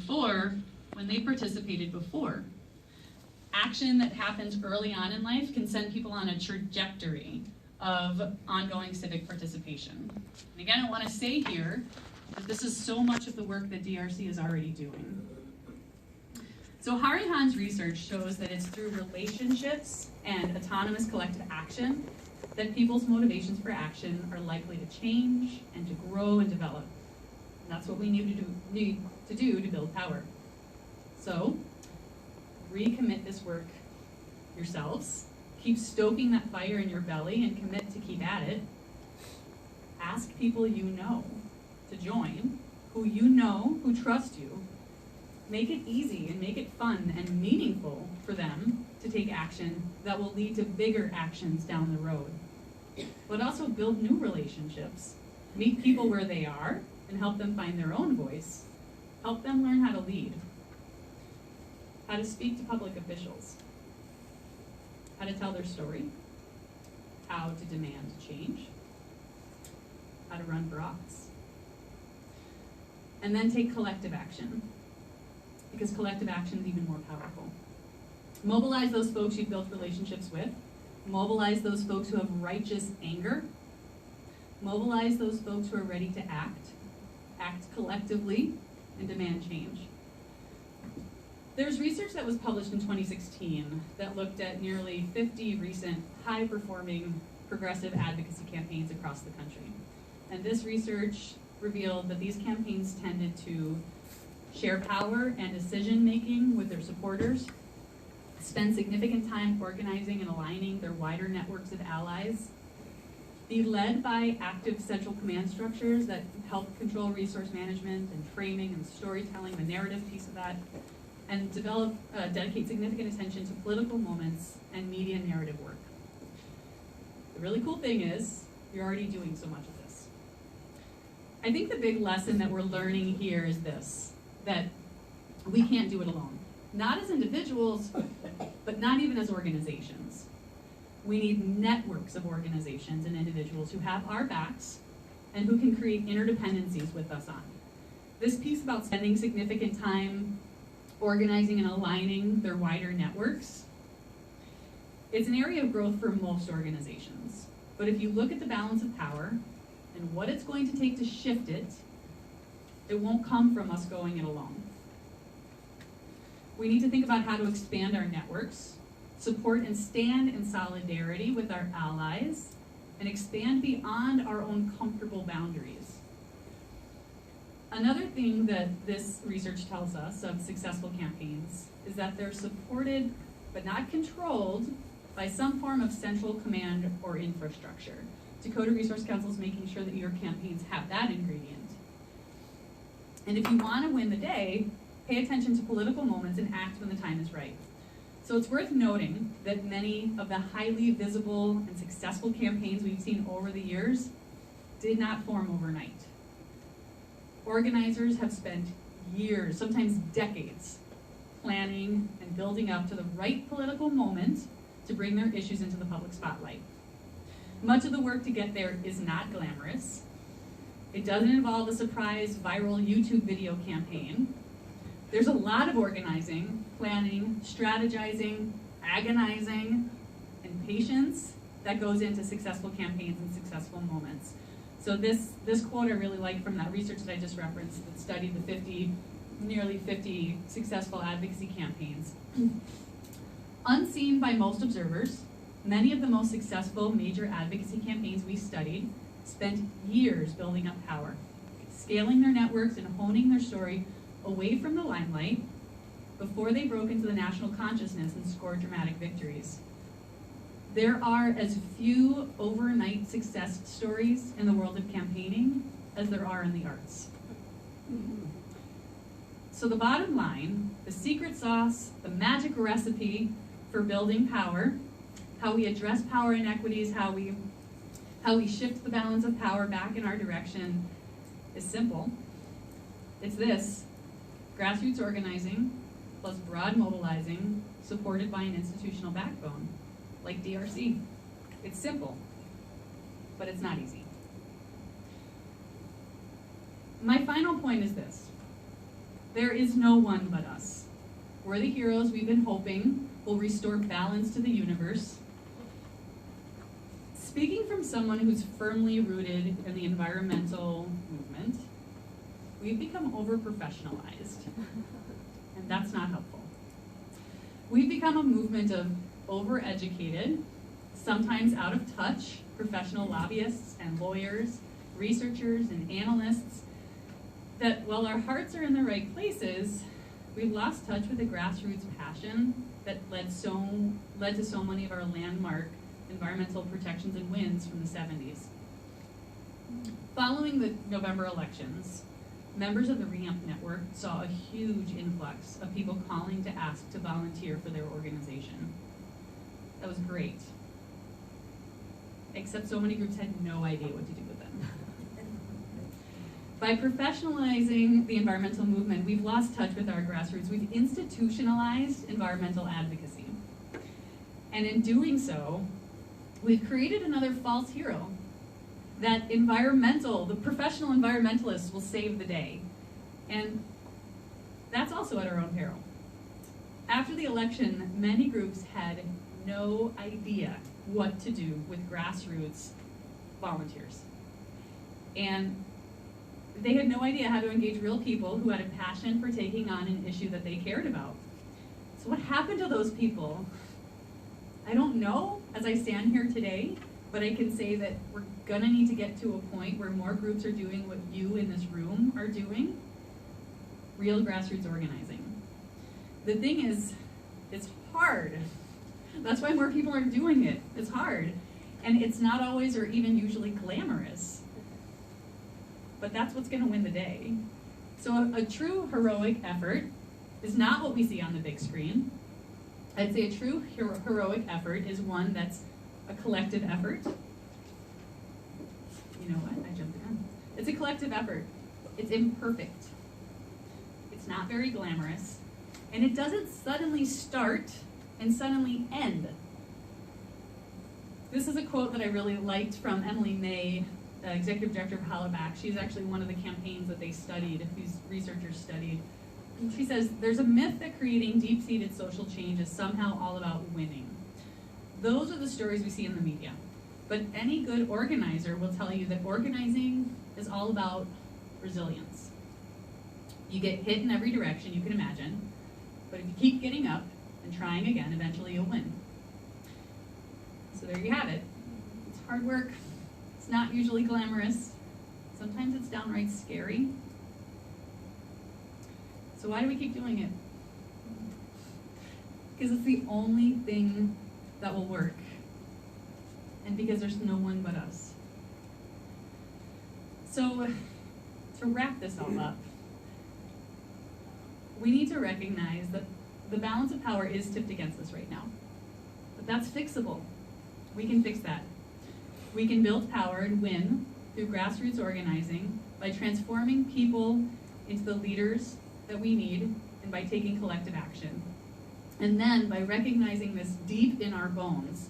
before when they participated before. Action that happens early on in life can send people on a trajectory of ongoing civic participation. And again, I want to say here that this is so much of the work that DRC is already doing. So Hari Han's research shows that it's through relationships and autonomous collective action that people's motivations for action are likely to change and to grow and develop. And that's what we need to do to build power. So, recommit this work yourselves. Keep stoking that fire in your belly and commit to keep at it. Ask people you know to join, who you know, who trust you. Make it easy and make it fun and meaningful for them to take action that will lead to bigger actions down the road. But also build new relationships. Meet people where they are and help them find their own voice. Help them learn how to lead. How to speak to public officials. How to tell their story. How to demand change. How to run for office. And then take collective action, because collective action is even more powerful. Mobilize those folks you've built relationships with. Mobilize those folks who have righteous anger. Mobilize those folks who are ready to act collectively, and demand change. There's research that was published in 2016 that looked at nearly 50 recent high-performing progressive advocacy campaigns across the country. And this research revealed that these campaigns tended to share power and decision-making with their supporters, spend significant time organizing and aligning their wider networks of allies, be led by active central command structures that help control resource management and framing and storytelling, the narrative piece of that, and dedicate significant attention to political moments and media narrative work. The really cool thing is, you're already doing so much of this. I think the big lesson that we're learning here is this, that we can't do it alone. Not as individuals, but not even as organizations. We need networks of organizations and individuals who have our backs and who can create interdependencies with us on. This piece about spending significant time organizing and aligning their wider networks, it's an area of growth for most organizations. But if you look at the balance of power and what it's going to take to shift it, it won't come from us going it alone. We need to think about how to expand our networks, support and stand in solidarity with our allies, and expand beyond our own comfortable boundaries. Another thing that this research tells us of successful campaigns is that they're supported but not controlled by some form of central command or infrastructure. Dakota Resource Council is making sure that your campaigns have that ingredient. And if you want to win the day, pay attention to political moments and act when the time is right. So it's worth noting that many of the highly visible and successful campaigns we've seen over the years did not form overnight. Organizers have spent years, sometimes decades, planning and building up to the right political moment to bring their issues into the public spotlight. Much of the work to get there is not glamorous. It doesn't involve a surprise viral YouTube video campaign. There's a lot of organizing, planning, strategizing, agonizing, and patience that goes into successful campaigns and successful moments. So this quote I really like from that research that I just referenced that studied the nearly 50 successful advocacy campaigns. Unseen by most observers, many of the most successful major advocacy campaigns we studied spent years building up power, scaling their networks and honing their story away from the limelight before they broke into the national consciousness and scored dramatic victories. There are as few overnight success stories in the world of campaigning as there are in the arts. So the bottom line, the secret sauce, the magic recipe for building power, how we address power inequities, how we shift the balance of power back in our direction is simple. It's this: grassroots organizing plus broad mobilizing supported by an institutional backbone, like DRC. It's simple, but it's not easy. My final point is this: There is no one but us. We're the heroes we've been hoping will restore balance to the universe. Speaking from someone who's firmly rooted in the environmental movement, we've become over-professionalized, and that's not helpful. We've become a movement of over-educated, sometimes out of touch, professional lobbyists and lawyers, researchers and analysts, that while our hearts are in the right places, we've lost touch with the grassroots passion that led to so many of our landmark environmental protections and wins from the 70s. Following the November elections, members of the REAMP network saw a huge influx of people calling to ask to volunteer for their organization. That was great. Except so many groups had no idea what to do with them. By professionalizing the environmental movement, we've lost touch with our grassroots. We've institutionalized environmental advocacy. And in doing so, we've created another false hero, that the professional environmentalists will save the day. And that's also at our own peril. After the election, many groups had no idea what to do with grassroots volunteers. And they had no idea how to engage real people who had a passion for taking on an issue that they cared about. So what happened to those people? I don't know as I stand here today, but I can say that we're gonna need to get to a point where more groups are doing what you in this room are doing, real grassroots organizing. The thing is, it's hard. That's why more people are doing it. It's hard. And it's not always or even usually glamorous. But that's what's gonna win the day. So a true heroic effort is not what we see on the big screen. I'd say a true heroic effort is one that's a collective effort. You know what, I jumped in. It's a collective effort. It's imperfect. It's not very glamorous. And it doesn't suddenly start and suddenly end. This is a quote that I really liked from Emily May, the executive director of Hollaback. She's actually one of the campaigns that they studied, these researchers studied. And she says, there's a myth that creating deep-seated social change is somehow all about winning. Those are the stories we see in the media. But any good organizer will tell you that organizing is all about resilience. You get hit in every direction you can imagine, but if you keep getting up and trying again, eventually you'll win. So there you have it. It's hard work. It's not usually glamorous. Sometimes it's downright scary. So why do we keep doing it? Because it's the only thing that will work. And because there's no one but us. So to wrap this all up, we need to recognize that the balance of power is tipped against us right now. But that's fixable. We can fix that. We can build power and win through grassroots organizing by transforming people into the leaders that we need and by taking collective action. And then by recognizing this deep in our bones,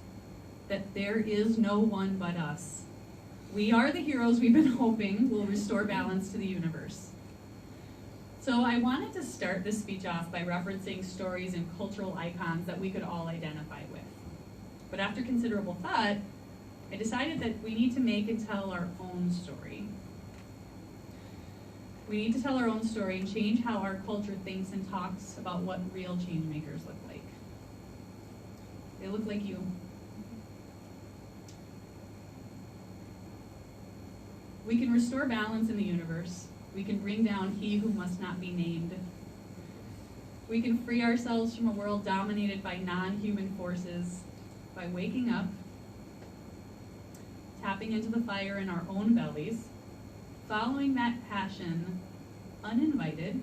that there is no one but us. We are the heroes we've been hoping will restore balance to the universe. So I wanted to start this speech off by referencing stories and cultural icons that we could all identify with. But after considerable thought, I decided that we need to make and tell our own story. We need to tell our own story and change how our culture thinks and talks about what real change makers look like. They look like you. We can restore balance in the universe. We can bring down he who must not be named. We can free ourselves from a world dominated by non-human forces by waking up, tapping into the fire in our own bellies, following that passion uninvited,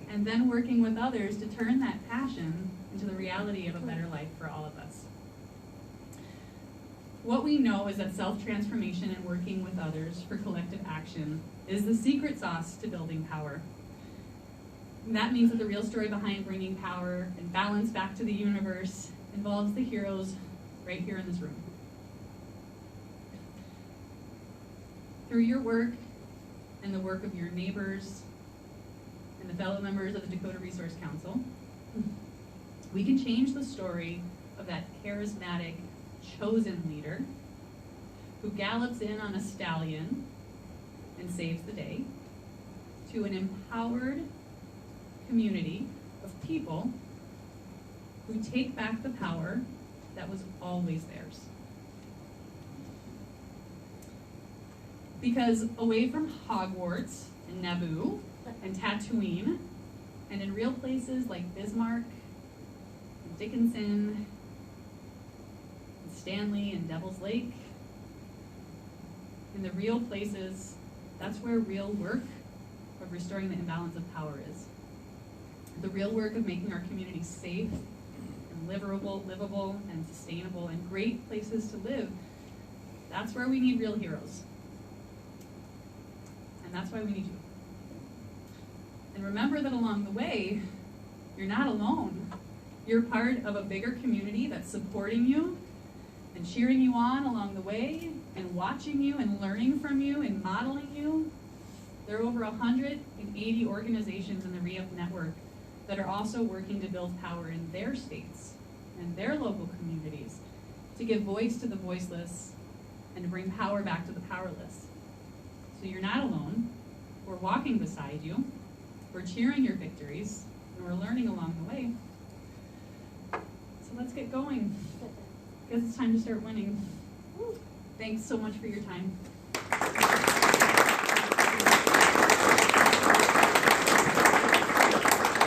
and then working with others to turn that passion into the reality of a better life for all of us. What we know is that self-transformation and working with others for collective action is the secret sauce to building power. And that means that the real story behind bringing power and balance back to the universe involves the heroes right here in this room. Through your work and the work of your neighbors and the fellow members of the Dakota Resource Council, we can change the story of that charismatic, chosen leader who gallops in on a stallion and saves the day, to an empowered community of people who take back the power that was always theirs. Because away from Hogwarts and Naboo and Tatooine, and in real places like Bismarck and Dickinson and Stanley and Devil's Lake, in the real places, that's where real work of restoring the imbalance of power is. The real work of making our communities safe and livable and sustainable and great places to live, that's where we need real heroes. And that's why we need you. And remember that along the way, you're not alone. You're part of a bigger community that's supporting you and cheering you on along the way and watching you and learning from you and modeling you. There are over 180 organizations in the REAMP network that are also working to build power in their states and their local communities to give voice to the voiceless and to bring power back to the powerless. So you're not alone. We're walking beside you. We're cheering your victories, and we're learning along the way. So let's get going. Guess it's time to start winning. Thanks so much for your time.